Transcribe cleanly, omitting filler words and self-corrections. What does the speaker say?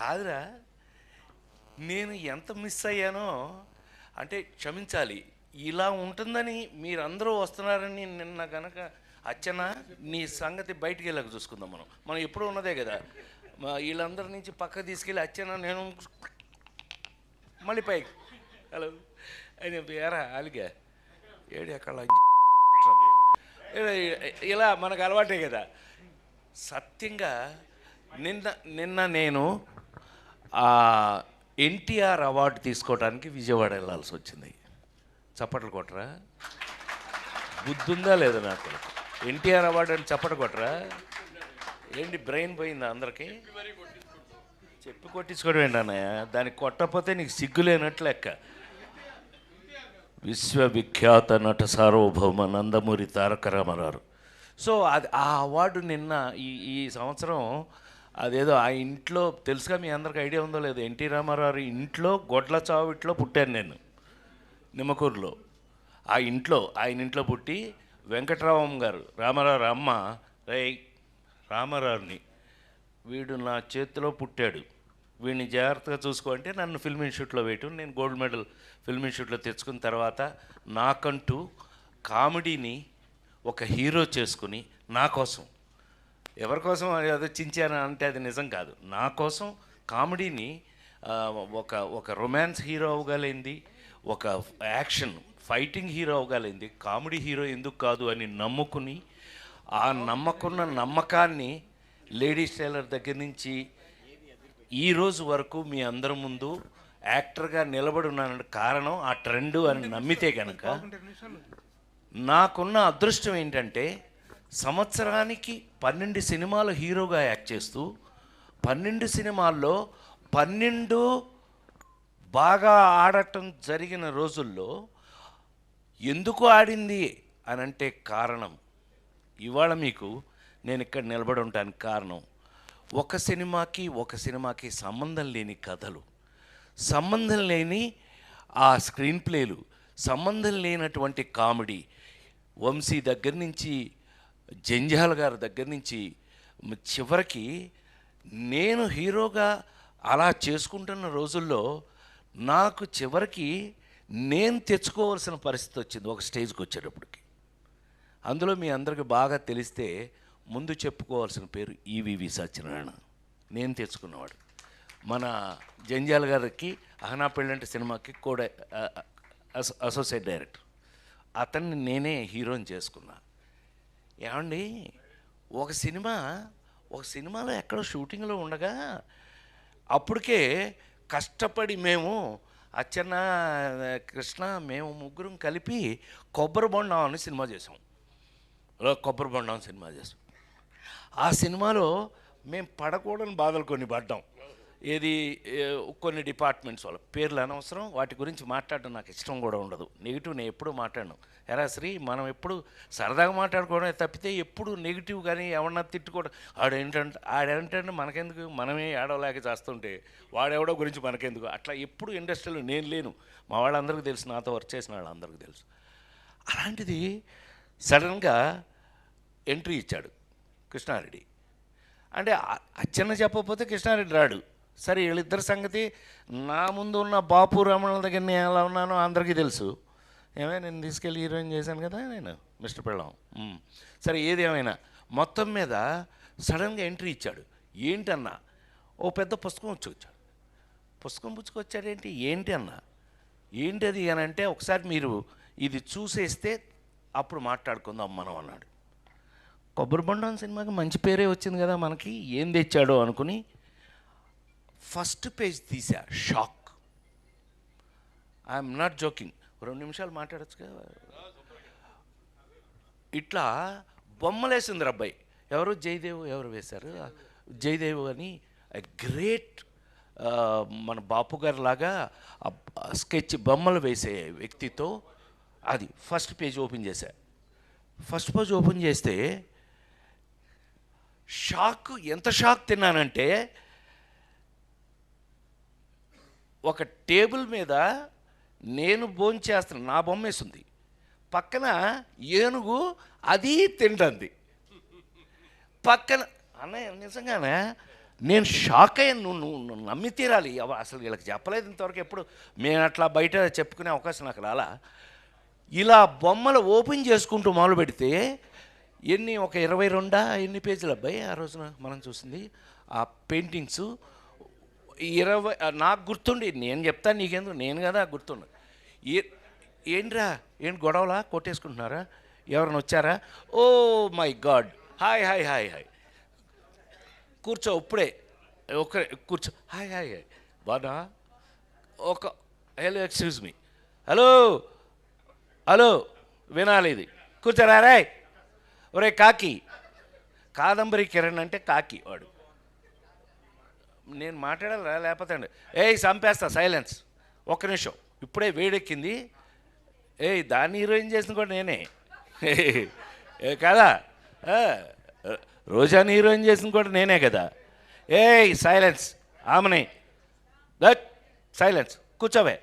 కాదురా, నేను ఎంత మిస్ అయ్యానో అంటే క్షమించాలి. ఇలా ఉంటుందని మీరందరూ వస్తున్నారని నిన్న కనుక అచ్చనా నీ సంగతి బయటికి వెళ్ళక చూసుకుందాం. మనం ఎప్పుడూ ఉన్నదే కదా. వీళ్ళందరి నుంచి పక్క తీసుకెళ్ళి అచ్చనా నేను మళ్ళీ పైకి హలో అని ఎరా అలిగా ఏడు ఎక్కడ ఇలా మనకు అలవాటే కదా. సత్యంగా నిన్న నేను ఎన్టీఆర్ అవార్డు తీసుకోవడానికి విజయవాడ వెళ్ళాల్సి వచ్చింది. చప్పట్లు కొట్టరా? బుద్ధుందా లేదా నాకు? ఎన్టీఆర్ అవార్డు అని చప్పట్లు కొట్టరా? ఏంటి బ్రెయిన్ పోయిందా అందరికీ? చెప్పి కొట్టించుకోవడం ఏంటి అన్నయ్య? దానికి కొట్టకపోతే నీకు సిగ్గులేనట్లు లెక్క. విశ్వవిఖ్యాత నట సార్వభౌమ నందమూరి తారక రామారావు. సో అది ఆ అవార్డు నిన్న ఈ సంవత్సరం అదేదో ఆ ఇంట్లో తెలుసుగా, మీ అందరికి ఐడియా ఉందో లేదో, ఎన్టీ రామారావు ఇంట్లో గొడ్ల చావిట్లో పుట్టాను నేను, నిమ్మకూరులో. ఆయన ఇంట్లో పుట్టి వెంకటరామం గారు రామారావు అమ్మ రామారావుని వీడు నా చేతిలో పుట్టాడు, వీడిని జాగ్రత్తగా చూసుకో అంటే నన్ను ఫిల్మ్ ఇన్స్టిట్యూట్లో వేయటం, నేను గోల్డ్ మెడల్ ఫిల్మ్ ఇన్స్టిట్యూట్లో తెచ్చుకున్న తర్వాత నాకంటూ కామెడీని ఒక హీరో చేసుకుని నా కోసం, ఎవరి కోసం అదే చించాను అంటే అది నిజం కాదు, నా కోసం కామెడీని ఒక రొమాన్స్ హీరో అవ్వగలిగింది, ఒక యాక్షన్ ఫైటింగ్ హీరో అవ్వగలిగింది, కామెడీ హీరో ఎందుకు కాదు అని నమ్ముకుని ఆ నమ్మకాన్ని లేడీస్ టైలర్ దగ్గర నుంచి ఈరోజు వరకు మీ అందరి ముందు యాక్టర్గా నిలబడి ఉన్నాను కారణం ఆ ట్రెండ్ అని నమ్మితే కనుక నాకున్న అదృష్టం ఏంటంటే సంవత్సరానికి 12 సినిమాలు హీరోగా యాక్ట్ చేస్తూ 12 సినిమాల్లో 12 బాగా ఆడటం జరిగిన రోజుల్లో ఎందుకు ఆడింది అని అంటే కారణం ఇవాళ మీకు నేను ఇక్కడ నిలబడి ఉండడానికి కారణం ఒక సినిమాకి సంబంధం లేని కథలు, సంబంధం లేని ఆ స్క్రీన్ ప్లేలు, సంబంధం లేనటువంటి కామెడీ. వంశీ దగ్గర నుంచి జంజాల్ గారి దగ్గర నుంచి చివరికి నేను హీరోగా అలా చేసుకుంటున్న రోజుల్లో నాకు చివరికి నేను తెచ్చుకోవాల్సిన పరిస్థితి వచ్చింది ఒక స్టేజ్కి వచ్చేటప్పటికి. అందులో మీ అందరికీ బాగా తెలిస్తే ముందు చెప్పుకోవాల్సిన పేరు ఈవివి సత్యనారాయణ, నేను తెచ్చుకున్నవాడు. మన జంజాల్ గారికి అహనా పెళ్ళంటి సినిమాకి కూడా అసోసియేట్ డైరెక్టర్, అతన్ని నేనే హీరోని చేసుకున్నా. ఏమండి ఒక సినిమాలో ఎక్కడో షూటింగ్లో ఉండగా అప్పటికే కష్టపడి మేము అచ్చన్న కృష్ణ మేము ముగ్గురం కలిపి కొబ్బరి బొండం అని సినిమా చేసాం. ఆ సినిమాలో మేము పడకూడని బాధలు కొన్ని పడ్డాం. ఏది కొన్ని డిపార్ట్మెంట్స్ వాళ్ళ పేర్లు అనవసరం, వాటి గురించి మాట్లాడడం నాకు ఇష్టం కూడా ఉండదు. నెగిటివ్ నేను ఎప్పుడు మాట్లాడను. ఎరా శ్రీ, మనం ఎప్పుడు సరదాగా మాట్లాడుకోవడమే తప్పితే ఎప్పుడు నెగిటివ్ కానీ ఎవరన్నా తిట్టుకోవడం ఆడేంటంటే మనకెందుకు, మనమే ఆడవలేక చేస్తుంటే వాడెవడో గురించి మనకెందుకు, అట్లా ఎప్పుడు ఇండస్ట్రీలో నేను లేను. మా వాళ్ళందరికీ తెలుసు, నాతో వర్క్ చేసిన వాళ్ళందరికీ తెలుసు. అలాంటిది సడన్గా ఎంట్రీ ఇచ్చాడు కృష్ణారెడ్డి. అంటే అచ్చన్న చెప్పకపోతే కృష్ణారెడ్డి రాడు. సరే వీళ్ళిద్దరి సంగతి నా ముందు ఉన్న బాపు రమణ దగ్గర నేను ఎలా ఉన్నానో అందరికీ తెలుసు. నేను తీసుకెళ్ళి హీరోయిన్ చేశాను కదా నేను, మిస్టర్ పెళ్ళాం. సరే ఏది ఏమైనా మొత్తం మీద సడన్గా ఎంట్రీ ఇచ్చాడు. ఏంటన్నా ఓ పెద్ద పుస్తకం వచ్చాడు. పుస్తకం పుచ్చుకొచ్చాడేంటి, ఏంటి అన్న, ఏంటి అది అని అంటే ఒకసారి మీరు ఇది చూసేస్తే అప్పుడు మాట్లాడుకుందాం మనం అన్నాడు. కొబ్బరి బొండం సినిమాకి మంచి పేరే వచ్చింది కదా మనకి, ఏం తెచ్చాడో అనుకుని ఫస్ట్ పేజ్ తీసా. షాక్. I'm not joking. 2 నిమిషాలు మాట్లాడచ్చు కదా. ఇట్లా బొమ్మలేసింది అబ్బాయి. ఎవరు జయదేవ్ ఎవరు వేశారు, జయదేవ్ అని గ్రేట్ మన బాపు గారి లాగా స్కెచ్ బొమ్మలు వేసే వ్యక్తితో అది ఫస్ట్ పేజ్ ఓపెన్ చేశా. ఫస్ట్ పేజ్ ఓపెన్ చేస్తే ఎంత షాక్ తిన్నానంటే, ఒక టేబుల్ మీద నేను భోంచేస్తున్నాను, నా బొమ్మ వేసింది, పక్కన ఏనుగు అది తింటుంది. పక్కన అన్నయ్య నిజంగానే నేను షాక్ అయ్యాను. నువ్వు నమ్మి తీరాలి. అసలు వీళ్ళకి చెప్పలేదు ఇంతవరకు ఎప్పుడు. మేము అట్లా బయట చెప్పుకునే అవకాశం నాకు రాలా. ఇలా బొమ్మలు ఓపెన్ చేసుకుంటూ మొదలు పెడితే ఒక 22 ఎన్ని పేజీలు అబ్బాయి ఆ రోజున మనం చూసింది ఆ పెయింటింగ్స్. 20 నాకు గుర్తుండి, నేను చెప్తాను నీకెందుకు, నేను కదా గుర్తుండు. ఏంట్రా ఏంటి గొడవలా, కొట్టేసుకుంటున్నారా, ఎవరైనా వచ్చారా? Oh my god, hi hi hi hi, కూర్చో ఇప్పుడే, కూర్చో, హాయ్ హాయ్ హాయ్ బాగా hello excuse me, hello hello వినాలి ఇది, కూర్చోరా రే. ఒరే కాకి, కాదంబరి కిరణ్ అంటే కాకి వాడు. నేను మాట్లాడాలా లేకపోతే అండి చంపేస్తా, సైలెన్స్, ఒక్క నిమిషం, ఇప్పుడే వేడెక్కింది. దాన్ని హీరోయిన్ చేసిన కూడా నేనే కదా, రోజాని హీరోయిన్ చేసిన కూడా నేనే కదా. సైలెన్స్, ఆమెనే, సైలెన్స్, కూర్చోవే.